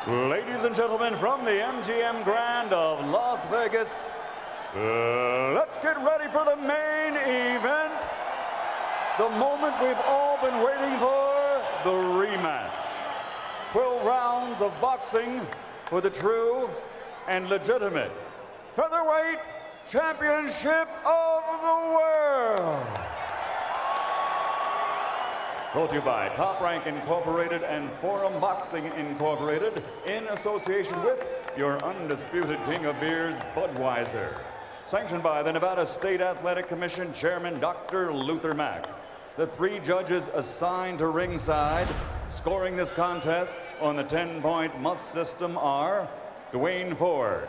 Ladies and gentlemen, from the MGM Grand of Las Vegas, let's get ready for the main event. The moment we've all been waiting for, the rematch. 12 rounds of boxing for the true and legitimate featherweight championship of the world. Brought to you by Top Rank Incorporated and Forum Boxing Incorporated in association with your undisputed king of beers, Budweiser. Sanctioned by the Nevada State Athletic Commission Chairman Dr. Luther Mack. The 3 judges assigned to ringside scoring this contest on the 10-point must system are Dwayne Ford,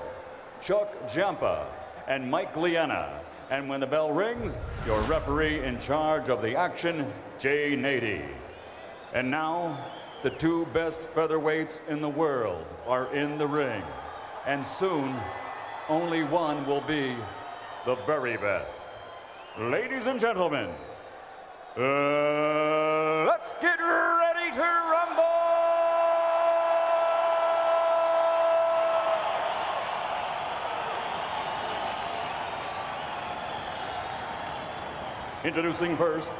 Chuck Giampa, and Mike Liana. And when the bell rings, your referee in charge of the action, Jay Nady. And now, the 2 best featherweights in the world are in the ring. And soon, only one will be the very best. Ladies and gentlemen, let's get ready to rumble! Introducing first,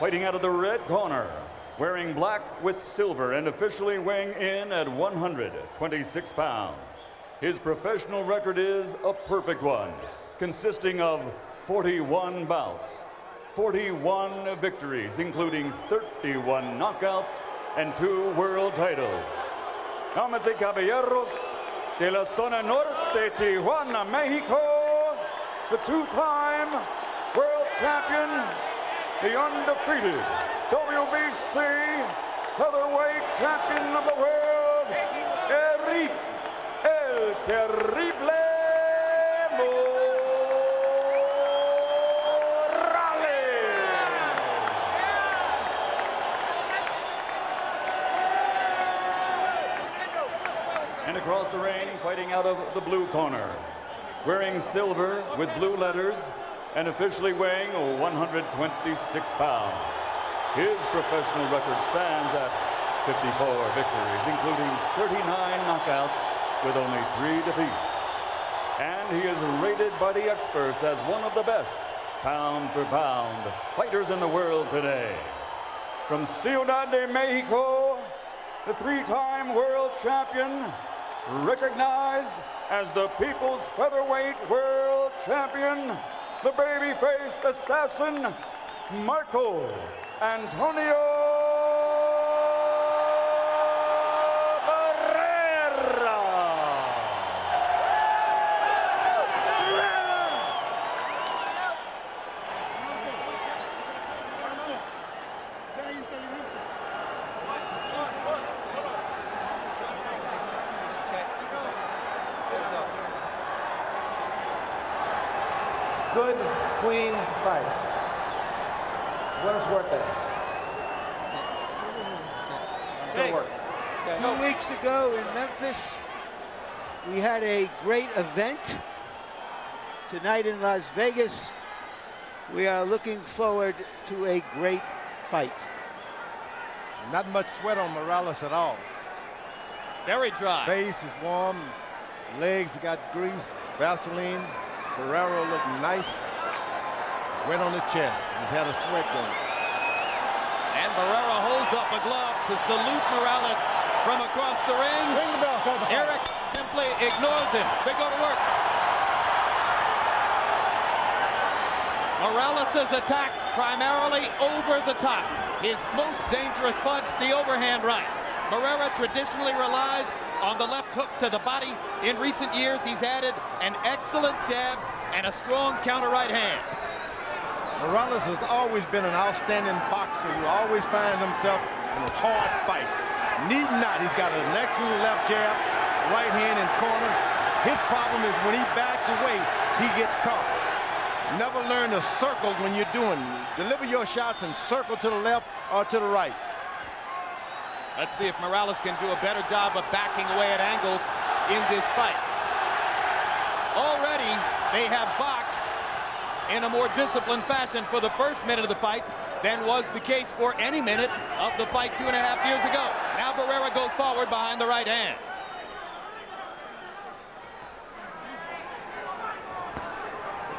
fighting out of the red corner, wearing black with silver and officially weighing in at 126 pounds. His professional record is a perfect one, consisting of 41 bouts, 41 victories, including 31 knockouts and 2 world titles. Damas y caballeros, de la zona norte, Tijuana, Mexico, the 2-time world champion, the undefeated WBC featherweight champion of the world, Erik El Terrible And across the ring, fighting out of the blue corner, wearing silver with blue letters and officially weighing 126 pounds. His professional record stands at 54 victories, including 39 knockouts with only 3 defeats. And he is rated by the experts as one of the best pound-for-pound fighters in the world today. From Ciudad de Mexico, the 3-time world champion, recognized as the People's Featherweight World Champion, the baby-faced assassin, Marco Antonio Barrera. Good, clean fight. What is worth it? It's gonna work. 2 weeks ago in Memphis, we had a great event. Tonight in Las Vegas, we are looking forward to a great fight. Not much sweat on Morales at all. Very dry. Face is warm, legs got grease, Vaseline. Barrera looked nice, wet on the chest. He's had a sweat going. And Barrera holds up a glove to salute Morales from across the ring. Ring the bell, start the fight. Erik simply ignores him. They go to work. Morales' attack primarily over the top. His most dangerous punch, the overhand right. Barrera traditionally relies on the left hook to the body. In recent years, he's added an excellent jab and a strong counter right hand. Morales has always been an outstanding boxer who always finds himself in hard fights. Need not, he's got an excellent left jab, right hand in corners. His problem is when he backs away, he gets caught. Never learn to circle when you're doing. Deliver your shots and circle to the left or to the right. Let's see if Morales can do a better job of backing away at angles in this fight. Already, they have boxed in a more disciplined fashion for the first minute of the fight than was the case for any minute of the fight 2.5 years ago. Now Barrera goes forward behind the right hand.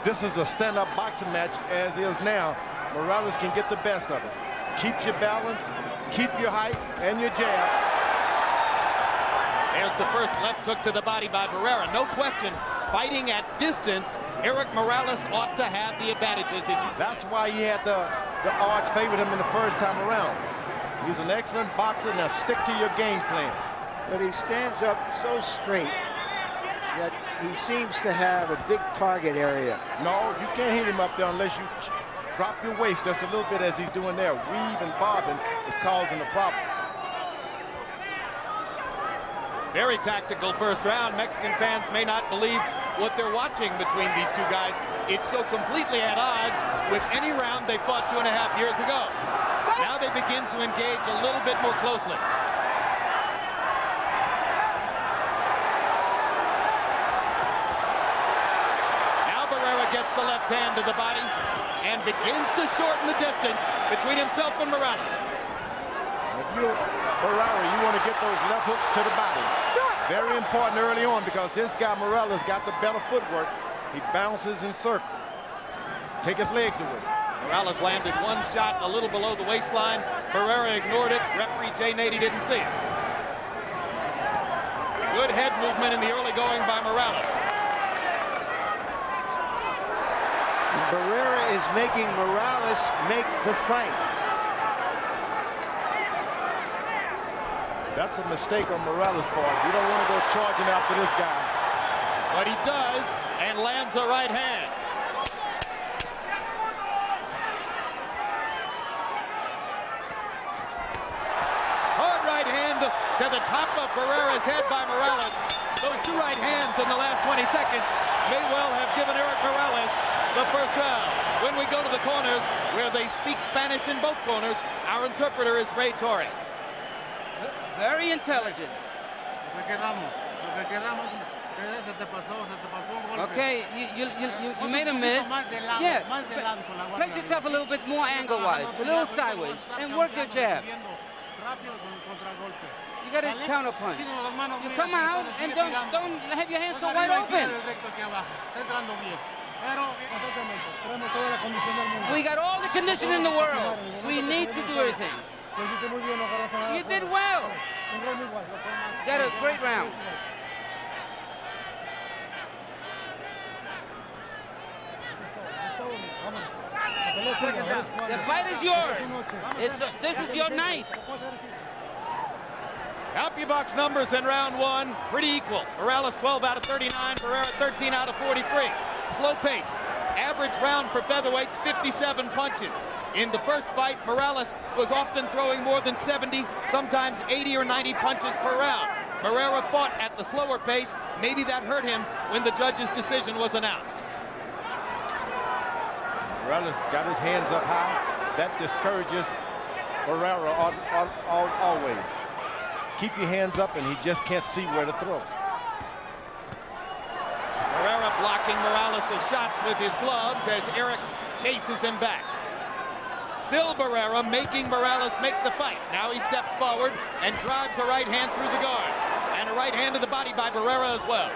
this is a stand-up boxing match as is now, Morales can get the best of it. Keeps your balance, keep your height and your jab. There's the first left hook to the body by Barrera. No question, fighting at distance, Erik Morales ought to have the advantages. That's why he had the odds favored him in the first time around. He's an excellent boxer. Now stick to your game plan. But he stands up so straight that he seems to have a big target area. No, you can't hit him up there unless you drop your waist just a little bit as he's doing there. Weave and bobbing is causing the problem. Very tactical first round. Mexican fans may not believe what they're watching between these two guys. It's so completely at odds with any round they fought 2.5 years ago. Now they begin to engage a little bit more closely. Now Barrera gets the left hand to the body and begins to shorten the distance between himself and Morales. If you're Barrera, you want to get those left hooks to the body. Very important early on because this guy Morales got the better footwork. He bounces in circle. Take his legs away. Morales landed one shot a little below the waistline. Barrera ignored it. Referee Jay Nady didn't see it. Good head movement in the early going by Morales. Barrera is making Morales make the fight. That's a mistake on Morales' part. You don't want to go charging after this guy. But he does, and lands a right hand. Hard right hand to the top of Barrera's head by Morales. Those two right hands in the last 20 seconds may well have given Erik Morales the first round. When we go to the corners, where they speak Spanish in both corners, our interpreter is Ray Torres. Very intelligent. Okay, you made a miss. Yeah, place yourself a little bit more angle-wise, a little sideways, and work your jab. You got to counter punch. You come out and don't have your hands so wide open. We got all the condition in the world. We need to do everything. You did well. Got a great round. The fight is yours. This is your night. CompuBox numbers in round one, pretty equal. Morales 12 out of 39, Barrera 13 out of 43. Slow pace. Average round for featherweights, 57 punches. In the first fight, Morales was often throwing more than 70, sometimes 80 or 90 punches per round. Barrera fought at the slower pace. Maybe that hurt him when the judge's decision was announced. Morales got his hands up high. That discourages Barrera always. Keep your hands up and he just can't see where to throw. Barrera blocking Morales' shots with his gloves as Erik chases him back. Still Barrera making Morales make the fight. Now he steps forward and drives a right hand through the guard. And a right hand to the body by Barrera as well.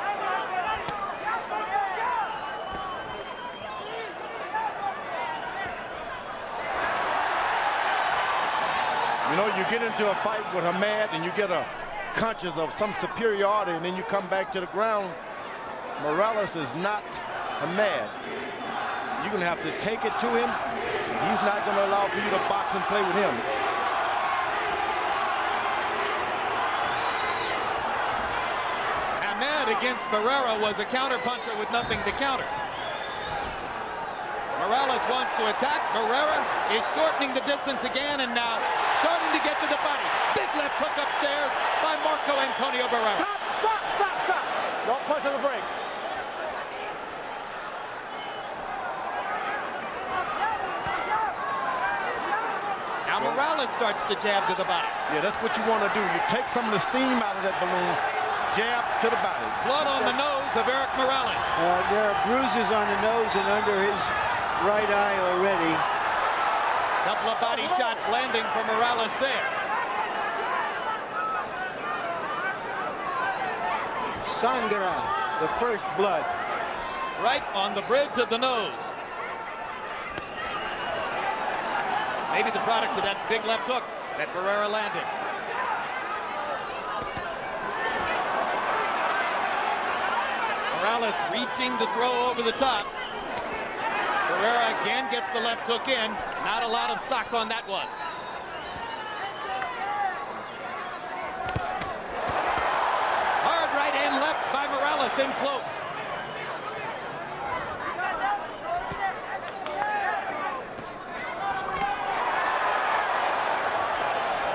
You know, you get into a fight with Ahmed and you get a conscious of some superiority and then you come back to the ground. Morales is not Ahmed. You're going to have to take it to him. He's not going to allow for you to box and play with him. Ahmed against Barrera was a counterpuncher with nothing to counter. Morales wants to attack. Barrera is shortening the distance again and now starting to get to the body. Big left hook upstairs by Marco Antonio Barrera. Stop. Don't punch on the break. Now Morales starts to jab to the body. Yeah, that's what you want to do. You take some of the steam out of that balloon, jab to the body. Blood on the nose of Erik Morales. There are bruises on the nose and under his right eye already. Couple of body shots landing for Morales there. Sangra, the first blood. right on the bridge of the nose. Maybe the product of that big left hook that Barrera landed. Morales reaching to throw over the top. Barrera again gets the left hook in. Not a lot of sock on that one. Hard right hand left by Morales in close.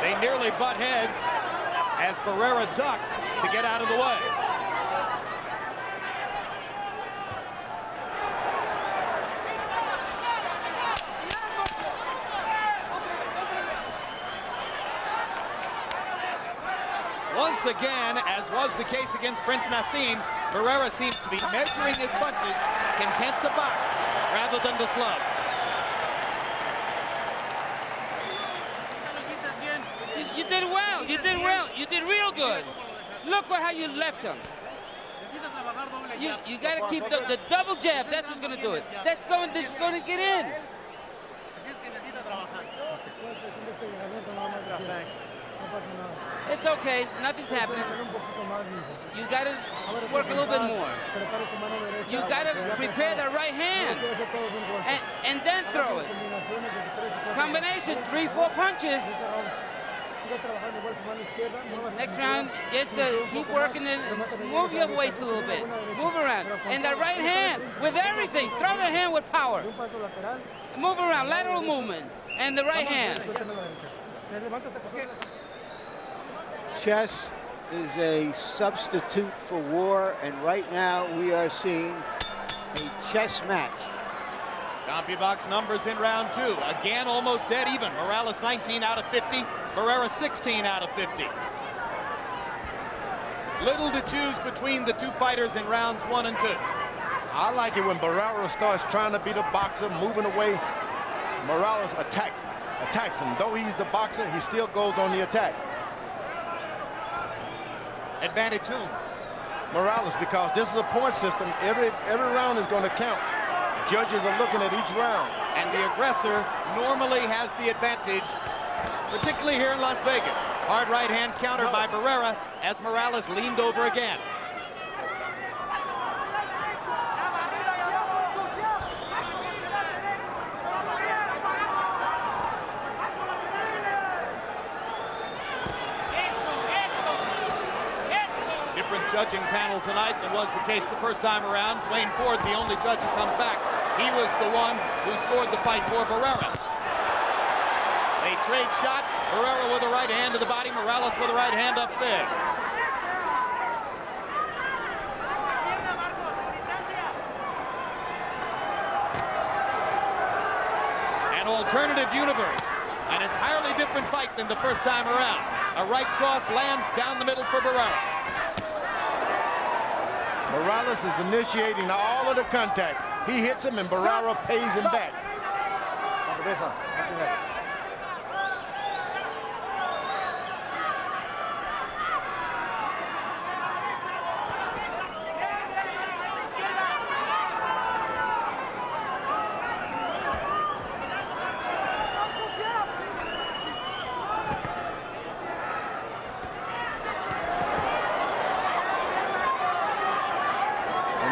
They nearly butt heads as Barrera ducked to get out of the way. Once again, as was the case against Prince Nassim, Barrera seems to be measuring his punches, content to box rather than to slug. You did well. You did well. You did real good. Look how you left him. You got to keep the double jab. That's what's going to do it. That's going to get in. It's okay. Nothing's happening. You got to work a little bit more. You got to prepare the right hand and then throw it. Combination, 3-4 punches. Next round, just keep working and move your waist a little bit. Move around. And the right hand with everything. Throw the hand with power. Move around, lateral movements. And the right hand. Chess is a substitute for war, and right now we are seeing a chess match. CompuBox numbers in round 2. Again, almost dead even. Morales 19 out of 50. Barrera 16 out of 50. Little to choose between the two fighters in rounds 1 and 2. I like it when Barrera starts trying to be the boxer, moving away. Morales attacks him. Though he's the boxer, he still goes on the attack. Advantage whom? Morales, because this is a point system. Every round is going to count. Judges are looking at each round. And the aggressor normally has the advantage, particularly here in Las Vegas. Hard right hand countered by Barrera as Morales leaned over again. Different judging panel tonight than was the case the first time around. Dwayne Ford, the only judge who comes back. He was the one who scored the fight for Barrera. They trade shots. Barrera with a right hand to the body, Morales with a right hand upstairs. An alternative universe. An entirely different fight than the first time around. A right cross lands down the middle for Barrera. Morales is initiating all of the contact. He hits him and Barrera pays him back.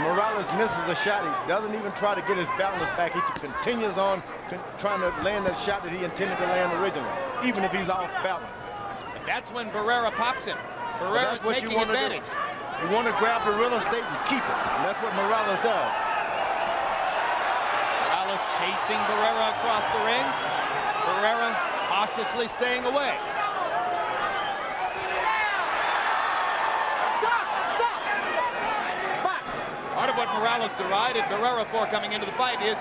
Morales misses a shot. He doesn't even try to get his balance back. He continues on trying to land that shot that he intended to land originally, even if he's off balance. And that's when Barrera pops him. Barrera taking advantage. You want to grab the real estate and keep it, and that's what Morales does. Morales chasing Barrera across the ring. Barrera cautiously staying away. Part of what Morales derided Barrera for coming into the fight is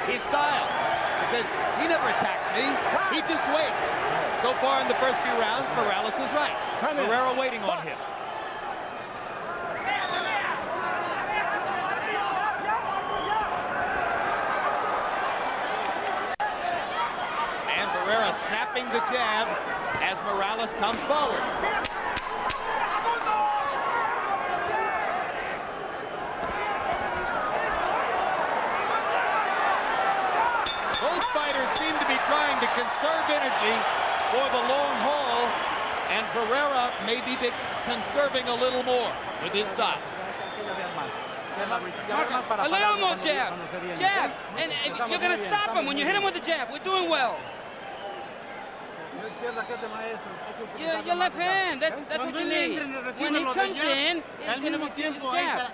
his style. He says, he never attacks me, he just waits. So far in the first few rounds, Morales is right. Barrera waiting on him. And Barrera snapping the jab as Morales comes forward. conserve energy for the long haul, and Barrera may be conserving a little more with his stop. A little more jab. Jab. And you're going to stop him when you hit him with the jab. We're doing well. Your left hand. That's what you need. When he comes in, he's going to receive the jab.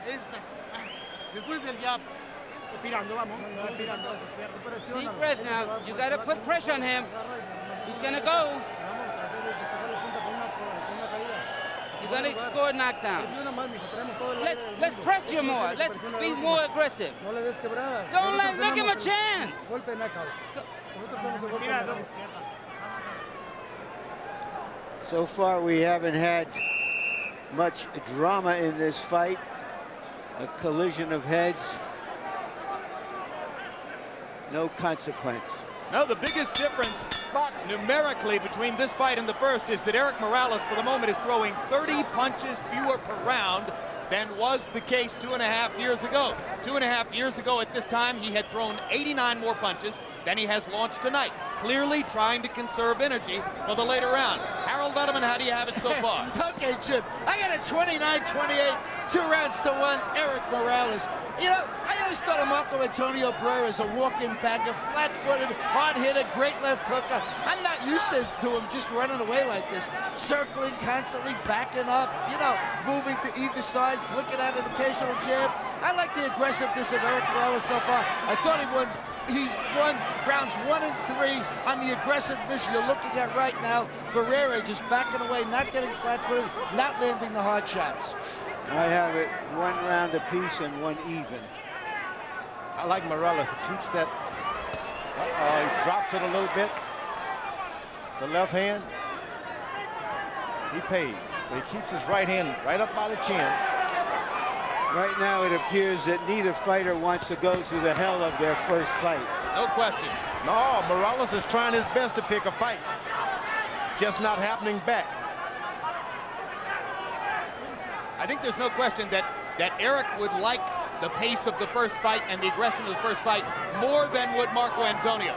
Deep breath now. You got to put pressure on him. He's going to go. You're going to score a knockdown. Let's press you more. Let's be more aggressive. Don't give him a chance. So far, we haven't had much drama in this fight. A collision of heads. No consequence. Now, the biggest difference numerically between this fight and the first is that Erik Morales, for the moment, is throwing 30 punches fewer per round than was the case 2.5 years ago. 2.5 years ago at this time, he had thrown 89 more punches than he has launched tonight, clearly trying to conserve energy for the later rounds. Harold Letterman, how do you have it so far? Okay, Chip, I got a 29-28, 2 rounds to 1, Erik Morales. You know, I always thought of Marco Antonio Barrera as a walk-in bagger, flat-footed, hard-hitter, great left hooker. I'm not used to him just running away like this, circling constantly, backing up, you know, moving to either side, flicking out an occasional jab. I like the aggressiveness of Erik Morales so far. I thought he's won rounds 1 and 3 on the aggressiveness you're looking at right now. Barrera just backing away, not getting flat-footed, not landing the hard shots. I have it 1 round apiece and 1 even. I like Morales. He keeps that. He drops it a little bit. The left hand. He pays. But he keeps his right hand right up by the chin. Right now, it appears that neither fighter wants to go through the hell of their first fight. No question. No, Morales is trying his best to pick a fight. Just not happening back. I think there's no question that Erik would like the pace of the first fight and the aggression of the first fight more than would Marco Antonio.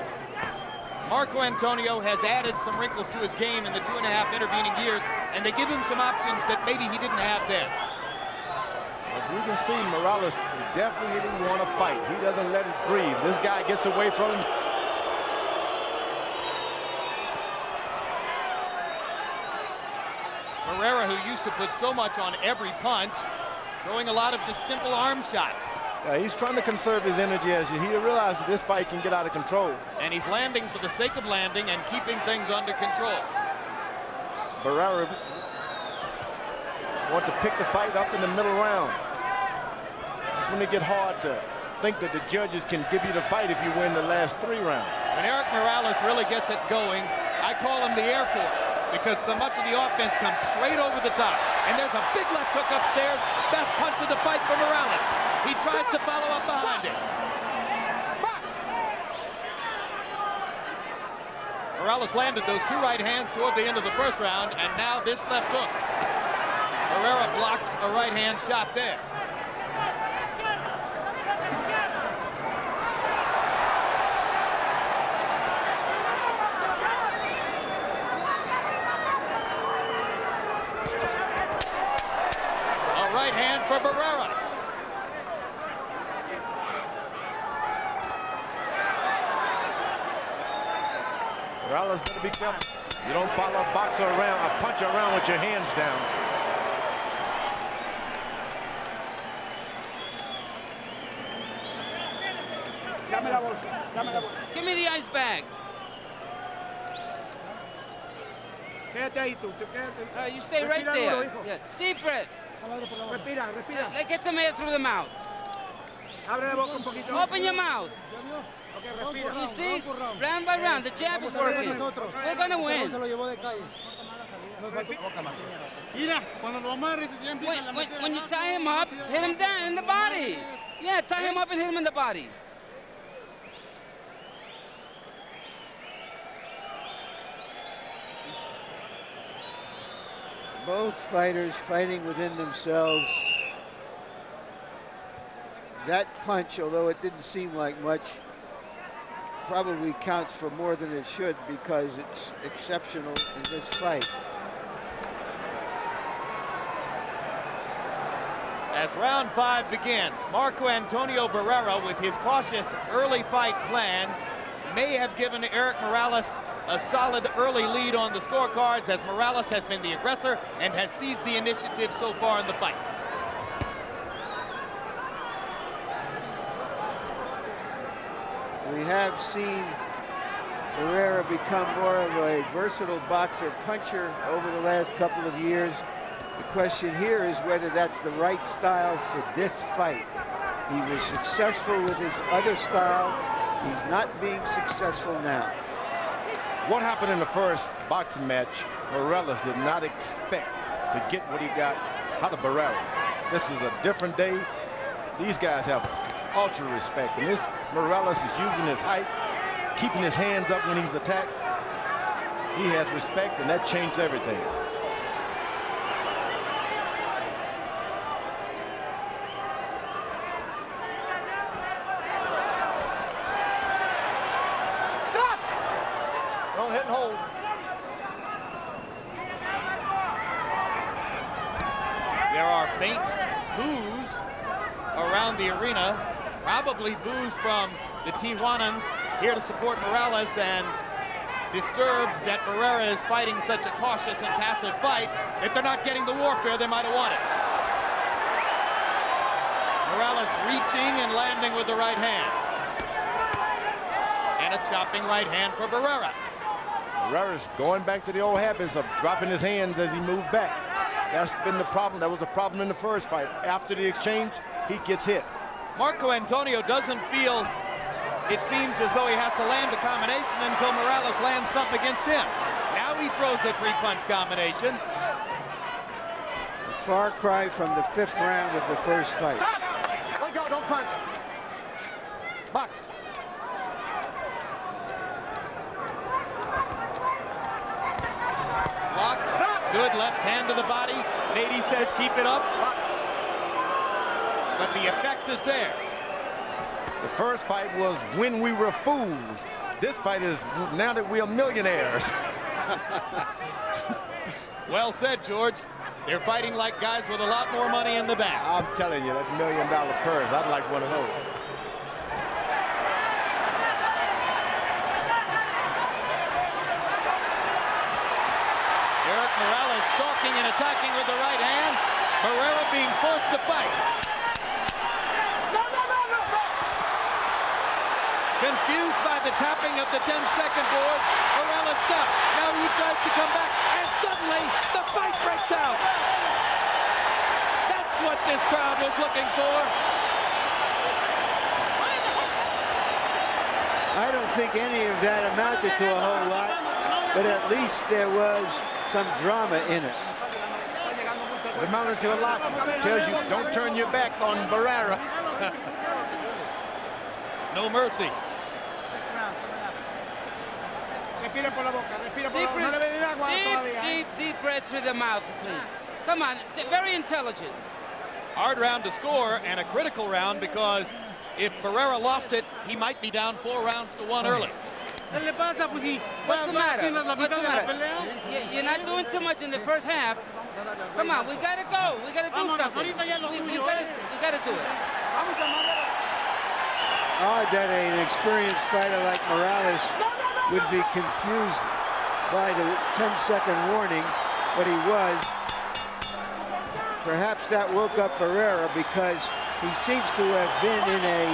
Marco Antonio has added some wrinkles to his game in the 2.5 intervening years, and they give him some options that maybe he didn't have then. But we can see Morales definitely want to fight. He doesn't let it breathe. This guy gets away from him. Barrera, who used to put so much on every punch, throwing a lot of just simple arm shots. Yeah, he's trying to conserve his energy as he realizes this fight can get out of control. And he's landing for the sake of landing and keeping things under control. Barrera want to pick the fight up in the middle rounds. That's when it get hard to think that the judges can give you the fight if you win the last 3 rounds. When Erik Morales really gets it going, I call him the Air Force, because so much of the offense comes straight over the top. And there's a big left hook upstairs. Best punch of the fight for Morales. He tries to follow up behind it. Box. Morales landed those 2 right hands toward the end of the first round, and now this left hook. Barrera blocks a right hand shot there. A right hand for Barrera. Morales better be careful. You don't follow a boxer around, a puncher around with your hands down. Give me the ice bag. You stay right there. Yeah. Deep breath. Get some air through the mouth. Open your mouth. You see, round by round, the jab is working. We're going to win. When you tie him up, hit him down in the body. Yeah, tie him up and hit him in the body. Both fighters fighting within themselves. That punch, although it didn't seem like much, probably counts for more than it should because it's exceptional in this fight. As round 5 begins, Marco Antonio Barrera, with his cautious early fight plan, may have given Erik Morales a solid early lead on the scorecards, as Morales has been the aggressor and has seized the initiative so far in the fight. We have seen Barrera become more of a versatile boxer puncher over the last couple of years. The question here is whether that's the right style for this fight. He was successful with his other style. He's not being successful now. What happened in the first boxing match, Morales did not expect to get what he got out of Barrera. This is a different day. These guys have ultra respect, and this Morales is using his height, keeping his hands up when he's attacked. He has respect, and that changed everything. Stop! Don't hit and hold. There are faint boos around the arena. Probably boos from the Tijuanans here to support Morales, and disturbed that Barrera is fighting such a cautious and passive fight that they're not getting the warfare they might have wanted. Morales reaching and landing with the right hand. And a chopping right hand for Barrera. Barrera's going back to the old habits of dropping his hands as he moved back. That's been the problem. That was a problem in the first fight. After the exchange, he gets hit. Marco Antonio doesn't feel, it seems as though he has to land a combination until Morales lands something against him. Now he throws a 3-punch combination. A far cry from the 5th round of the first fight. Stop! Let go, don't punch. Box. Locked. Stop. Good left hand to the body. Nady says keep it up. Box. But the effect is there. The first fight was when we were fools. This fight is now that we are millionaires. Well said, George. They're fighting like guys with a lot more money in the bank. I'm telling you, that $1 million purse, I'd like one of those. Erik Morales stalking and attacking with the right hand. Barrera being forced to fight. Confused by the tapping of the 10-second board, Morales stopped. Now he tries to come back, and suddenly the fight breaks out. That's what this crowd was looking for. I don't think any of that amounted to a whole lot, but at least there was some drama in it. It amounted to a lot. Tells you, don't turn your back on Barrera. No mercy. Deep breaths through the mouth, please. Come on, very intelligent. Hard round to score, and a critical round, because if Barrera lost it, he might be down 4 rounds to 1 early. What's the matter? What's the matter? You're not doing too much in the first half. Come on, we gotta go. We gotta do something. We gotta do it. Odd that an experienced fighter like Morales would be confused by the 10-second warning, but he was. Perhaps that woke up Barrera, because he seems to have been in a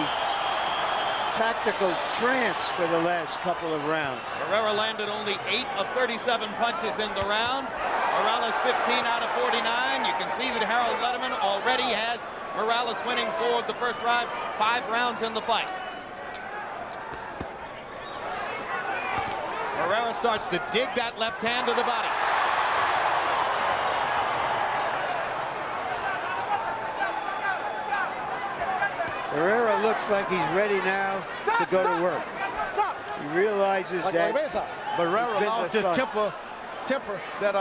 tactical trance for the last couple of rounds. Barrera landed only 8 of 37 punches in the round. Morales 15 out of 49. You can see that Harold Letterman already has Morales winning for the first round, 5 rounds in the fight. Barrera starts to dig that left hand to the body. Barrera looks like he's ready now to go to work. He realizes that Barrera lost his temper that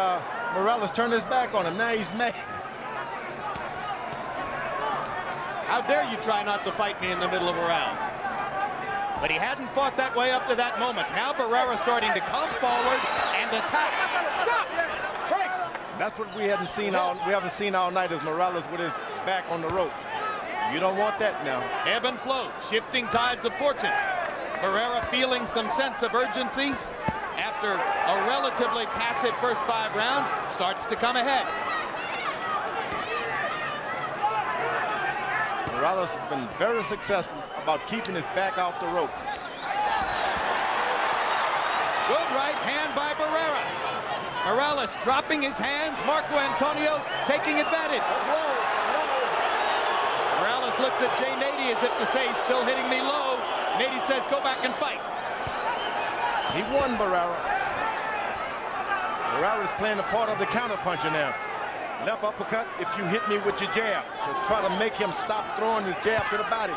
Morales turned his back on him. Now he's mad. How dare you try not to fight me in the middle of a round? but he hadn't fought that way up to that moment. Now Barrera starting to come forward and attack. Stop! Break! That's what we haven't seen all night, is Morales with his back on the ropes. You don't want that now. Ebb and flow, shifting tides of fortune. Barrera feeling some sense of urgency after a relatively passive first 5 rounds, starts to come ahead. Morales has been very successful about keeping his back off the rope. Good right hand by Barrera. Morales dropping his hands. Marco Antonio taking advantage. Morales looks at Jay Nady as if to say, still hitting me low. Nady says, go back and fight. He won, Barrera. Barrera is playing the part of the counterpuncher now. Left uppercut if you hit me with your jab, to try to make him stop throwing his jab to the body.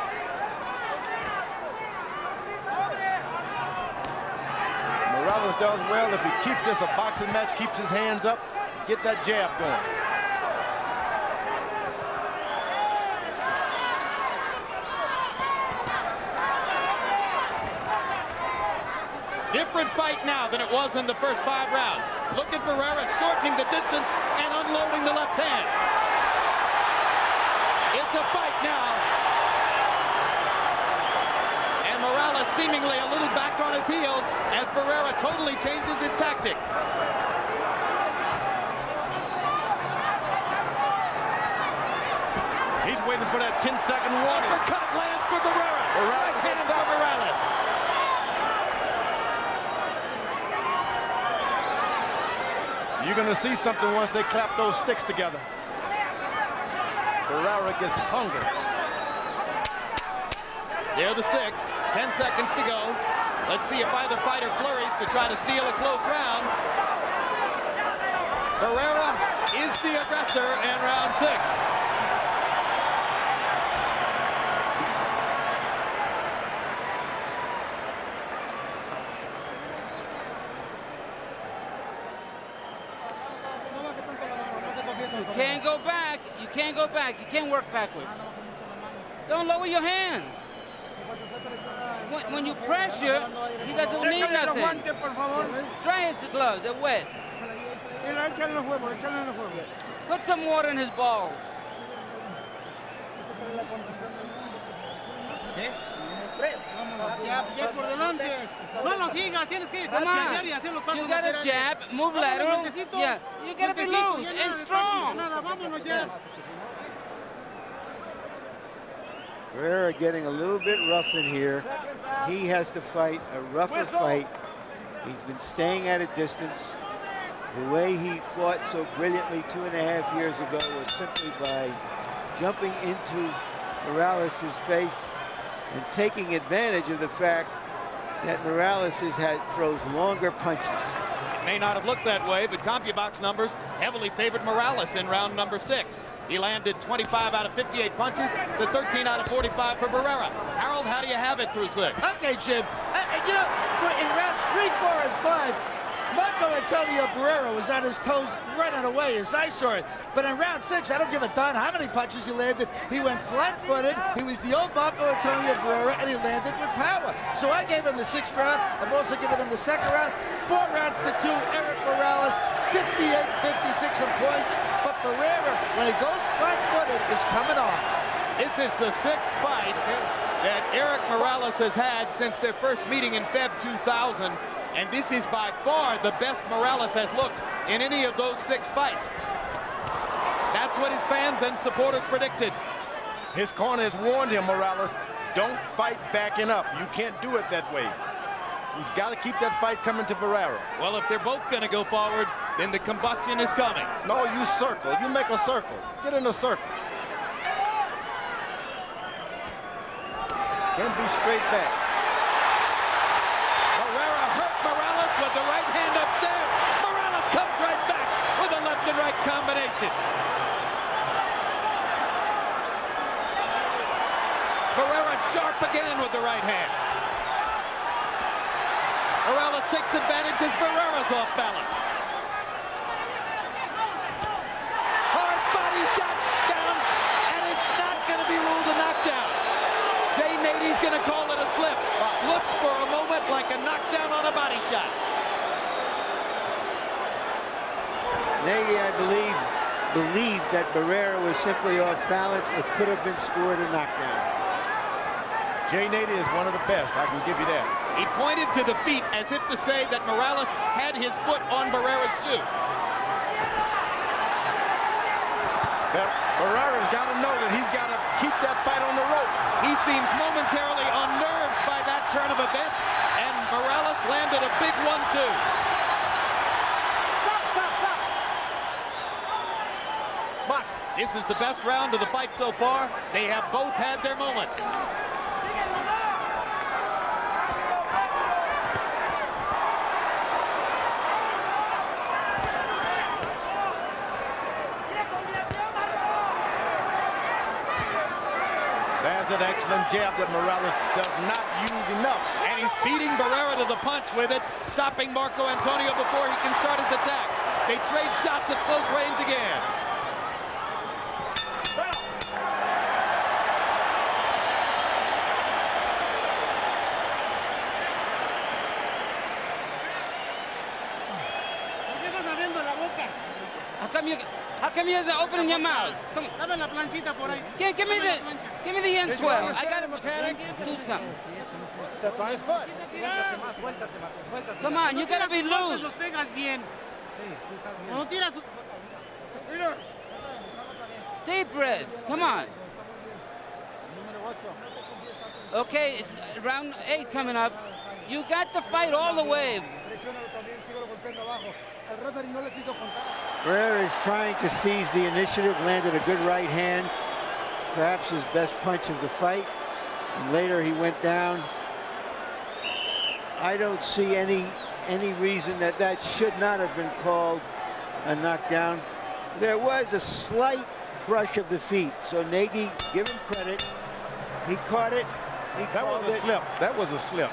Morales does well if he keeps this a boxing match, keeps his hands up, get that jab going. Different fight now than it was in the first 5 rounds. Look at Barrera shortening the distance and unloading the left hand. It's a fight now. And Morales seemingly a little back on his heels as Barrera totally changes his tactics. He's waiting for that 10-second warning. Uppercut lands for Barrera. Right hand for Morales. You're going to see something once they clap those sticks together. Barrera gets hungry. There are the sticks. 10 seconds to go. Let's see if either fighter flurries to try to steal a close round. Barrera is the aggressor in round 6. You can't go back. You can't go back. You can't work backwards. Don't lower your hands. When you pressure, he doesn't need nothing. Dry his gloves. They're wet. Put some water in his balls. Come on. You got a jab, move lateral. Yeah, you got to be loose and strong. Barrera getting a little bit rough in here. He has to fight a rougher fight. He's been staying at a distance. The way he fought so brilliantly 2.5 years ago was simply by jumping into Morales' face and taking advantage of the fact that Morales throws longer punches. It may not have looked that way, but CompuBox numbers heavily favored Morales in round number 6. He landed 25 out of 58 punches to 13 out of 45 for Barrera. Harold, how do you have it through 6? Okay, Jim. You know, in rounds 3, 4, and 5, Marco Antonio Barrera was on his toes running away as I saw it. But in round 6, I don't give a darn how many punches he landed. He went flat-footed. He was the old Marco Antonio Barrera, and he landed with power. So I gave him the 6th round. I'm also giving him the 2nd round. 4 rounds to 2. Erik Morales, 58-56 in points. But Barrera, when he goes flat-footed, is coming on. This is the 6th fight that Erik Morales has had since their first meeting in Feb 2000. And this is by far the best Morales has looked in any of those 6 fights. That's what his fans and supporters predicted. His corner has warned him, Morales, don't fight backing up. You can't do it that way. He's got to keep that fight coming to Barrera. Well, if they're both going to go forward, then the combustion is coming. No, you circle. You make a circle. Get in a circle. Can't be straight back. With the right hand upstairs, Morales comes right back with a left and right combination. Barrera sharp again with the right hand. Morales takes advantage as Barrera's off balance. Hard body shot down, and it's not going to be ruled a knockdown. Jay Nady's going to call it a slip. Look Nagy, I believed that Barrera was simply off balance. It could have been scored a knockdown. Jay Nady is one of the best, I can give you that. He pointed to the feet as if to say that Morales had his foot on Barrera's shoe. Well, Barrera's got to know that he's got to keep that fight on the rope. He seems momentarily unnerved by that turn of events, and Morales landed a big 1-2. Box. This is the best round of the fight so far. They have both had their moments. That's an excellent jab that Morales does not use enough. And he's beating Barrera to the punch with it, stopping Marco Antonio before he can start his attack. They trade shots at close range again. How come you're opening your mouth? Come on. Give me the end swell. I got to do something. Step on his foot. Come on, you got to be loose. Deep breaths. Come on. Okay, it's round 8 coming up. You got to fight all the way. Barrera is trying to seize the initiative, landed a good right hand, perhaps his best punch of the fight. And later he went down. I don't see any reason that should not have been called a knockdown. There was a slight brush of the feet, so Nagy, give him credit. He caught it. That was a slip. That was a slip.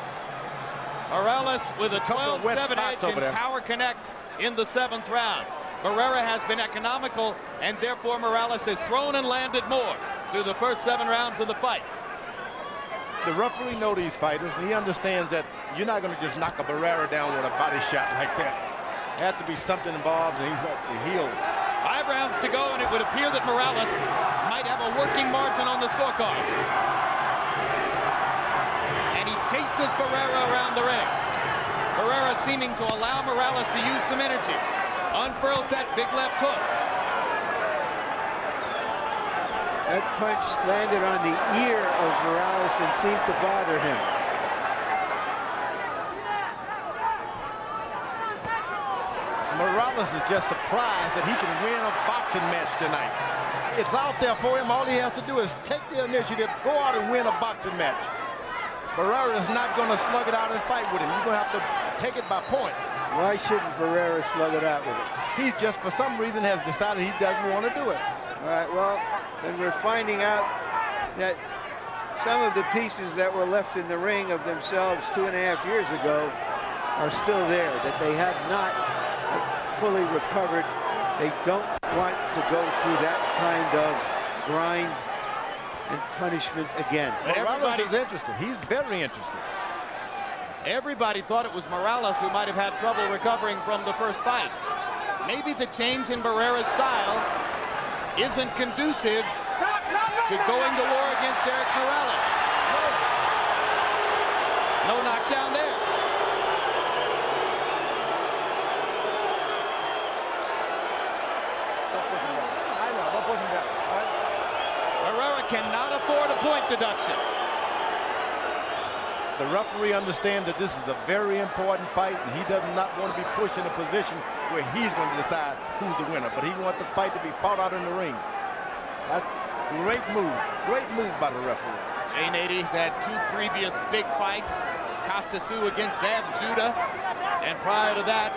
Morales with a couple of wet 12-7 spots edge over and there. power connects in the 7th round. Barrera has been economical, and therefore Morales has thrown and landed more through the first 7 rounds of the fight. The referee knows these fighters, and he understands that you're not going to just knock a Barrera down with a body shot like that. There had to be something involved, and he's at the heels. 5 rounds to go, and it would appear that Morales might have a working margin on the scorecards. And he chases Barrera around the ring. Barrera seeming to allow Morales to use some energy. Unfurls that big left hook. That punch landed on the ear of Morales and seemed to bother him. Morales is just surprised that he can win a boxing match tonight. It's out there for him. All he has to do is take the initiative, go out and win a boxing match. Barrera is not going to slug it out and fight with him. You're going to have to take it by points. Why shouldn't Barrera slug it out with him? He just, for some reason, has decided he doesn't want to do it. All right, well, then we're finding out that some of the pieces that were left in the ring of themselves 2.5 years ago are still there, that they have not fully recovered. They don't want to go through that kind of grind and punishment again. Morales is interested. He's very interested. Everybody thought it was Morales who might have had trouble recovering from the first fight. Maybe the change in Barrera's style isn't conducive to going to war against Erik Morales. No knockdown there. Barrera cannot afford a point deduction. The referee understands that this is a very important fight, and he does not want to be pushed in a position where he's going to decide who's the winner, but he wants the fight to be fought out in the ring. That's great move by the referee. Jay Nady's had 2 previous big fights, Costa Sioux against Zab Judah, and prior to that,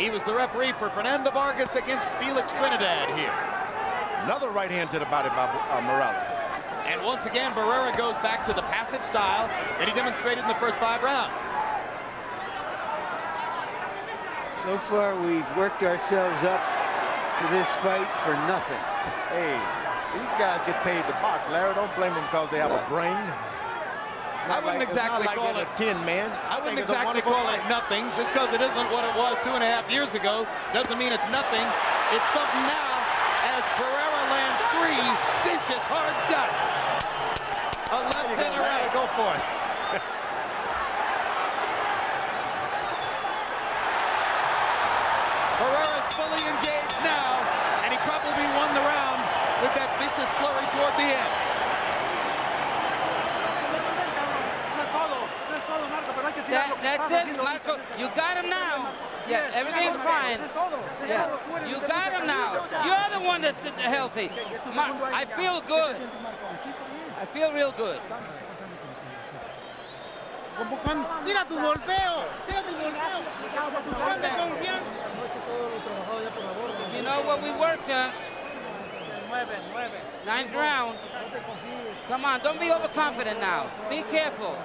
he was the referee for Fernando Vargas against Felix Trinidad here. Another right hand to the body by Morales. And once again, Barrera goes back to the passive style that he demonstrated in the first 5 rounds. So far, we've worked ourselves up to this fight for nothing. Hey, these guys get paid to box, Larry. Don't blame them because they have a brain. I wouldn't exactly call it 10 man. I wouldn't exactly call it nothing. Just because it isn't what it was 2.5 years ago doesn't mean it's nothing. It's something now as Barrera lands 3 vicious hard shots. A left and a right. Go for it. Barrera's fully engaged now, and he probably won the round with that vicious flurry toward the end. That's it, Marco. You got him now. Yeah, everything's fine. Yeah, you got him now. You're the one that's healthy. I feel good. I feel real good. Tira tu golpeo, tira tu golpeo. Ponte confianza. You know what we worked on? 9th round. Come on, don't be overconfident now. Be careful.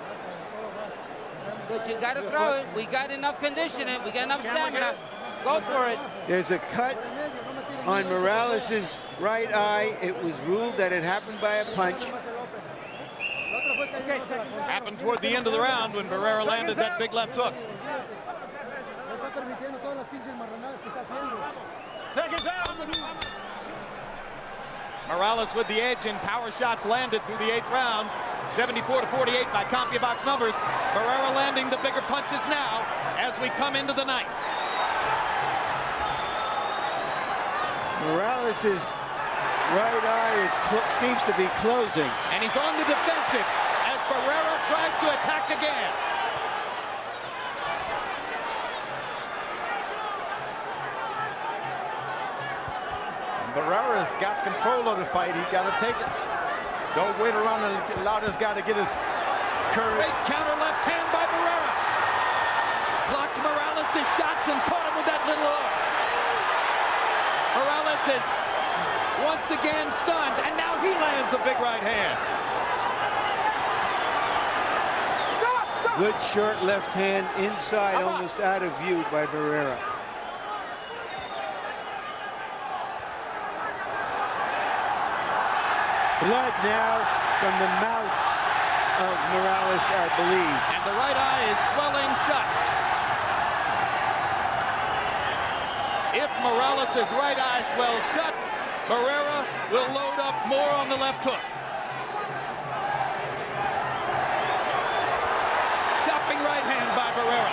But you got to throw it. We got enough conditioning. We got enough stamina. Go for it. There's a cut on Morales' right eye. It was ruled that it happened by a punch. Happened toward the end of the round when Barrera landed that big left hook. Morales with the edge and power shots landed through the 8th round. 74-48 by CompuBox numbers. Barrera landing the bigger punches now as we come into the night. Morales' right eye seems to be closing. And he's on the defensive as Barrera tries to attack again. Barrera's got control of the fight. He got to take it. Don't wait around and allow this guy to get his courage. Great counter left hand by Barrera. Blocked Morales' shots and caught him with that little hook. Morales is once again stunned, and now he lands a big right hand. Stop! Good short left hand inside, almost out of view by Barrera. Blood now from the mouth of Morales, I believe. And the right eye is swelling shut. If Morales' right eye swells shut, Barrera will load up more on the left hook. Chopping right hand by Barrera.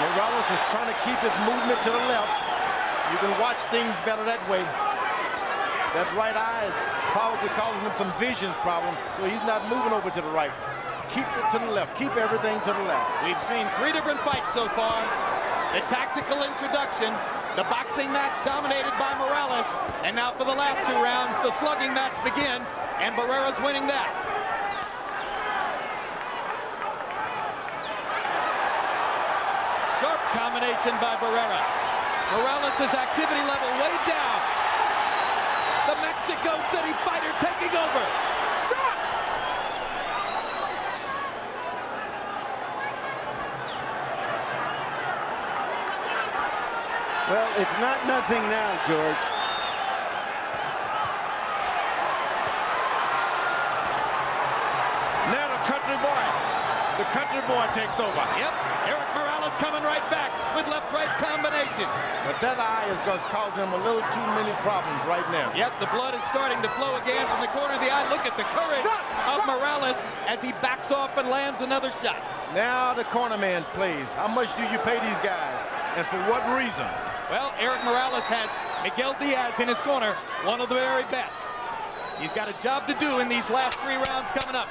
Morales is trying to keep his movement to the left. You can watch things better that way. That right eye probably causing him some vision problem, so he's not moving over to the right. Keep it to the left. Keep everything to the left. We've seen 3 different fights so far. The tactical introduction, the boxing match dominated by Morales, and now for the last 2 rounds, the slugging match begins, and Barrera's winning that. Sharp combination by Barrera. Morales' activity level way down. The Mexico City fighter taking over. Stop! Well, it's not nothing now, George. Now the country boy takes over. Yep, Erik Morales coming right back with left-right combinations. But that eye is going to cause him a little too many problems right now. Yep, the blood is starting to flow again from the corner of the eye. Look at the courage of Morales as he backs off and lands another shot. Now the corner man plays. How much do you pay these guys, and for what reason? Well, Erik Morales has Miguel Diaz in his corner, one of the very best. He's got a job to do in these last 3 rounds coming up.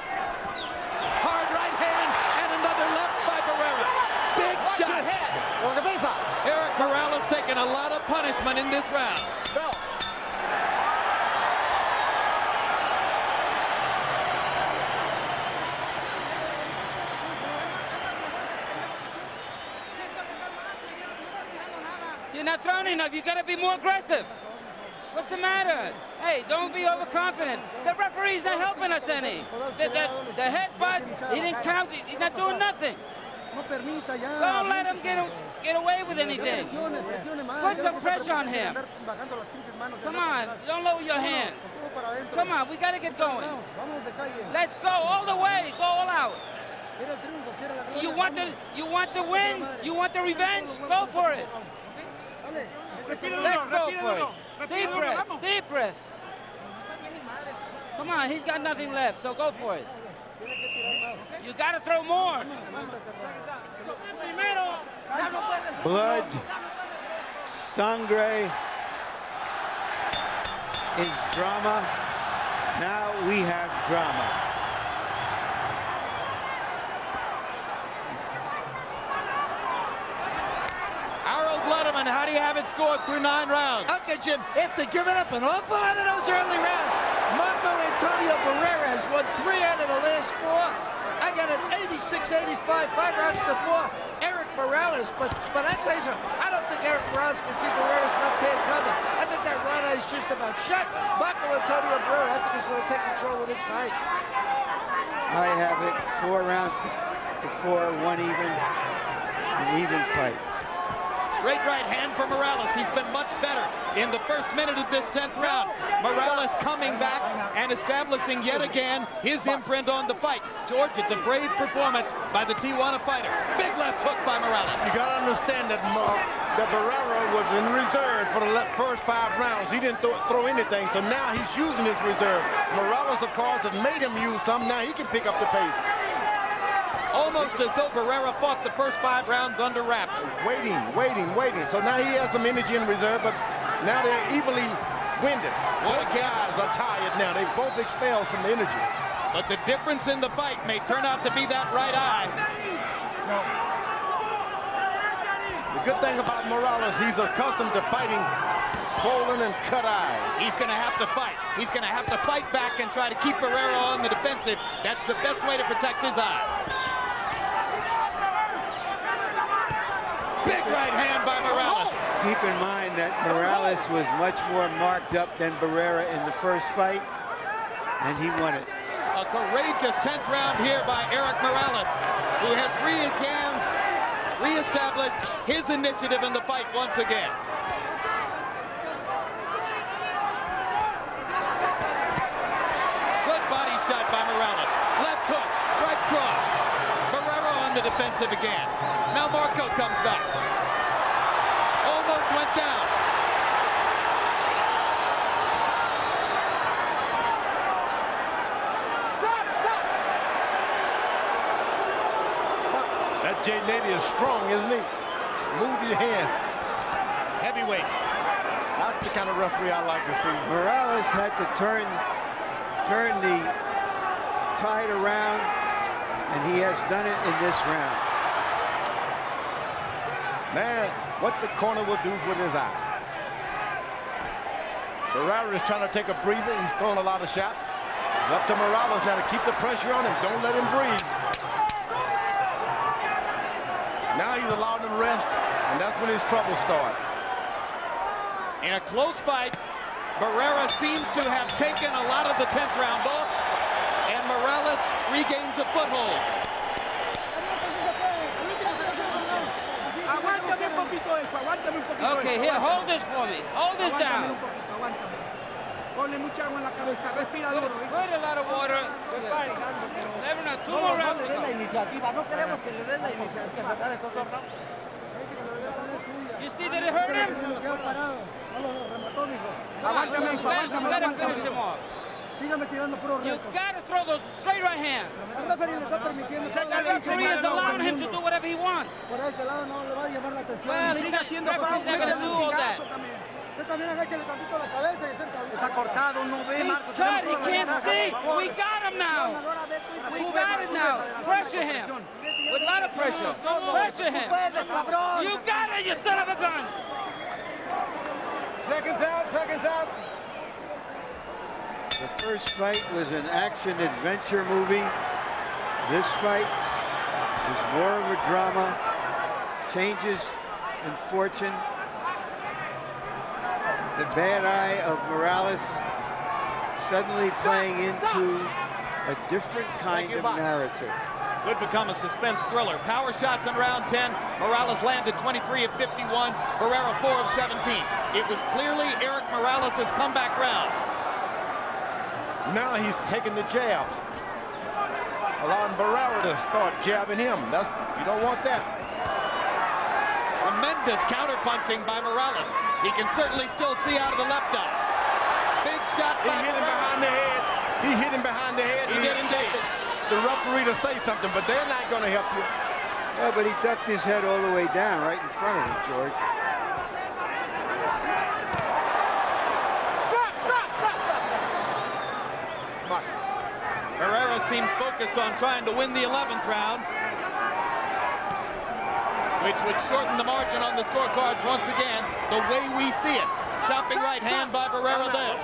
Hard right hand and another left by Barrera. Big shot. Erik Morales taking a lot of punishment in this round. You're not throwing enough. You got to be more aggressive. What's the matter? Hey, don't be overconfident. The referee's not helping us any. The headbutts, he didn't count. He's not doing nothing. Don't let him get away with anything. Put some pressure on him. Come on, don't lower your hands. Come on, we got to get going. Let's go all the way. Go all out. You want the win? You want the revenge? Go for it. Let's go for it. Deep breaths, deep breaths. Come on, he's got nothing left, so go for it. You gotta throw more. Blood, sangre is drama. Now we have drama. How do you have it scored through 9 rounds? Okay, Jim, after giving up an awful lot of those early rounds, Marco Antonio Barrera has won 3 out of the last 4. I got an 86-85, 5 rounds to 4. Erik Morales, but I say so. I don't think Erik Morales can see Barrera's left hand coming. I think that right eye is just about shut. Marco Antonio Barrera, I think, is going to take control of this fight. I have it 4 rounds to 4, 1 even, an even fight. Straight right hand for Morales. He's been much better in the first minute of this 10th round. Morales coming back and establishing yet again his imprint on the fight. George, it's a brave performance by the Tijuana fighter. Big left hook by Morales. You got to understand that Barrera was in reserve for the first 5 rounds. He didn't throw anything, so now he's using his reserve. Morales, of course, has made him use some. Now he can pick up the pace. Almost as though Barrera fought the first 5 rounds under wraps. Waiting. So now he has some energy in reserve, but now they're evenly winded. Both guys are tired now. They both expelled some energy. But the difference in the fight may turn out to be that right eye. The good thing about Morales, he's accustomed to fighting swollen and cut eyes. He's going to have to fight. He's going to have to fight back and try to keep Barrera on the defensive. That's the best way to protect his eye. Big right hand by Morales. Keep in mind that Morales was much more marked up than Barrera in the first fight, and he won it. A courageous 10th round here by Erik Morales, who has reestablished his initiative in the fight once again. Good body shot by Morales. Left hook, right cross. Barrera on the defensive again. Now Marco comes back. Almost went down. Stop! That J Nady is strong, isn't he? Just move your hand. Heavyweight. That's the kind of referee I like to see. Morales had to turn the tide around, and he has done it in this round. Man, what the corner will do with his eye. Barrera is trying to take a breather. He's throwing a lot of shots. It's up to Morales now to keep the pressure on him. Don't let him breathe. Now he's allowed him to rest, and that's when his trouble starts. In a close fight, Barrera seems to have taken a lot of the 10th round off, and Morales regains a foothold. Okay, here, hold this for me. Hold this down. Ponle mucha agua en la cabeza, respira duro. Put a lot of water. 2 more rounds to go. No queremos que le den la iniciativa. You see that it hurt him? You gotta finish him off. You gotta throw those straight right hands. The referee is allowing him to do whatever he wants. Well, he's not gonna do all that. He's cut, he can't see. We got him now. We got it now. Pressure him. With a lot of pressure. Pressure him. You got it, you son of a gun. Seconds out. The first fight was an action-adventure movie. This fight is more of a drama. Changes in fortune. The bad eye of Morales suddenly playing into a different kind of narrative. Could become a suspense thriller. Power shots in round 10. Morales landed 23 of 51. Barrera 4 of 17. It was clearly Erik Morales' comeback round. Now he's taking the jabs, allowing Barrera to start jabbing him. You don't want that. Tremendous counterpunching by Morales. He can certainly still see out of the left eye. Big shot by He hit him Barrera. behind the head. He hit him behind the head. He did indeed. The referee to say something, but they're not going to help you. Yeah, but he ducked his head all the way down right in front of him, George. Barrera seems focused on trying to win the 11th round, which would shorten the margin on the scorecards once again, the way we see it. Chopping right hand by Barrera there.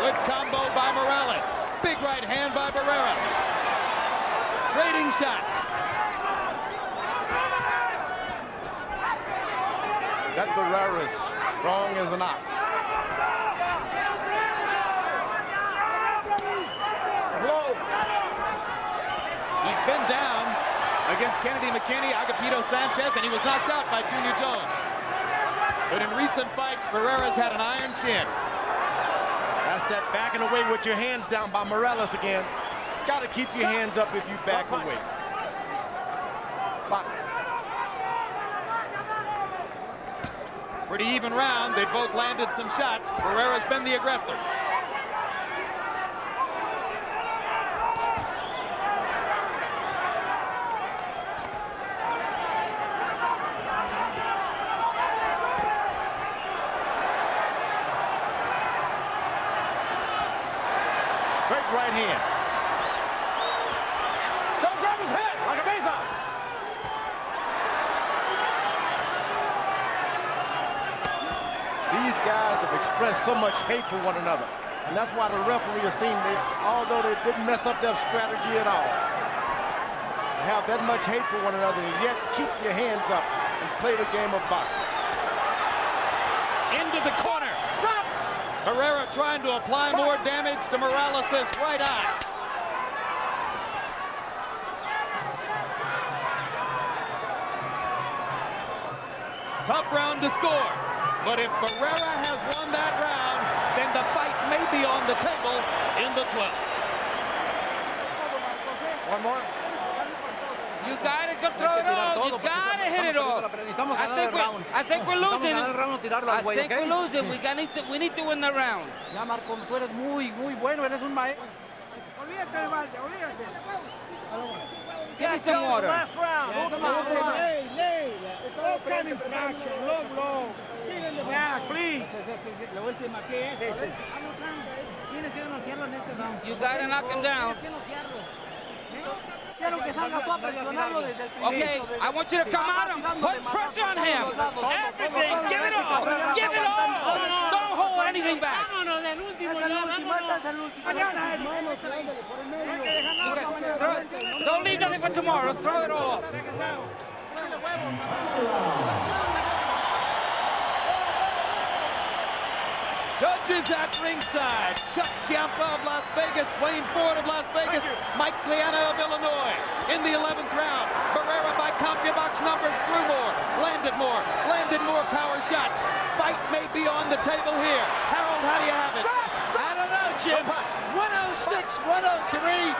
Good combo by Morales. Big right hand by Barrera. Trading shots. That Barrera is strong as an ox. He's been down against Kennedy McKinney, Agapito Sanchez, and he was knocked out by Junior Jones. But in recent fights, Barrera's had an iron chin. That's that backing away with your hands down by Morales again. Got to keep your hands up if you back away. Pretty even round. They both landed some shots. Barrera's been the aggressor. Straight right hand. Don't grab his head like a base on. These guys have expressed so much hate for one another. And that's why the referee has seen that, although they didn't mess up their strategy at all, they have that much hate for one another, and yet keep your hands up and play the game of boxing. Into the corner. Stop! Barrera trying to apply more damage to Morales' right eye. Tough round to score. But if Barrera has won that round, then the fight may be on the table in the 12th. One more. You gotta throw it all. You gotta hit it all. I think we're losing. I think we're losing. We need to win the round. Ya, Marco, tú eres muy bueno. Eres un maestro. Olvídate, Valde, olvídate. Give me some water. Last round. Lay. No kind of infraction. Low. Get in the back, please. La última, ¿qué es? Tienes que noquearlo en este round. You gotta knock him down. Quiero que salgas tú a presionarlo desde el principio. Okay, I want you to come out and put pressure on him. Everything. Give it all. Give it all. Don't hold anything back. Vámonos del último, Don't leave nothing for tomorrow. Throw it all. Judges at ringside. Chuck Giampa of Las Vegas, Dwayne Ford of Las Vegas, Mike Liana of Illinois. In the 11th round, Barrera by CompuBox numbers threw more, landed more power shots. Fight may be on the table here. Harold, how do you have it? I don't know, Jim. 106, 103.